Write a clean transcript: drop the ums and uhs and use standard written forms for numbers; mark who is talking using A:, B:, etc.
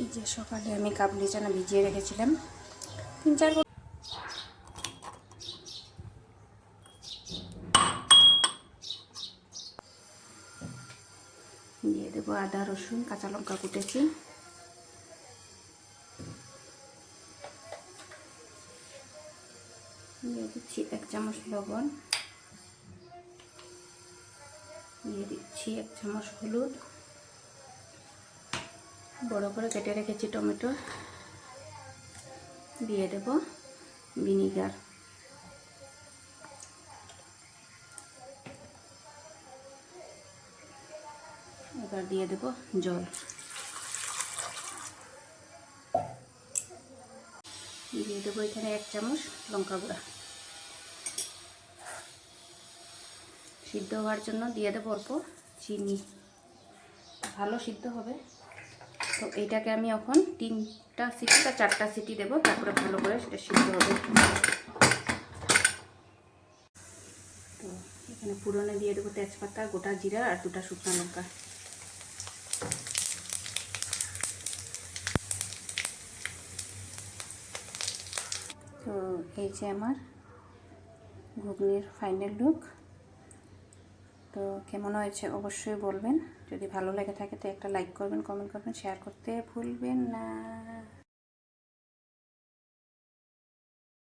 A: এই যে সকালে আমি কাবলি চানা ভিজিয়ে রেখেছিলাম 3-4 দিয়ে দেবো আদা রসুন কাঁচা লঙ্কা কুটেছি, দিয়ে দিচ্ছি 1 চামচ লবণ, দিয়ে দিচ্ছি 1 চামচ হলুদ, বড় করে কেটে রেখেছি টমেটো, দিয়ে দেব ভিনিগার, এবার দিয়ে দেব জল, দিয়ে দেবো এখানে 1 চামচ লঙ্কা গুঁড়া। সিদ্ধ হওয়ার জন্য দিয়ে দেবো অল্প চিনি, ভালো সিদ্ধ হবে। তো এইটাকে আমি এখন 3টা সিটি বা 4টা সিটি দেবো, তারপরে ভালো করে সেটা সিদ্ধ হবে। তো এখানে ফোড়নে দিয়ে দেবো তেজপাতা, গোটা জিরা আর 2টা শুকনো লঙ্কা। তো এই যে আমার ঘুগনির ফাইনাল লুক। তো কেমন হয়েছে অবশ্যই বলবেন, যদি ভালো লেগে থাকে তো একটা লাইক করবেন, কমেন্ট করবেন, শেয়ার করতে ভুলবেন না।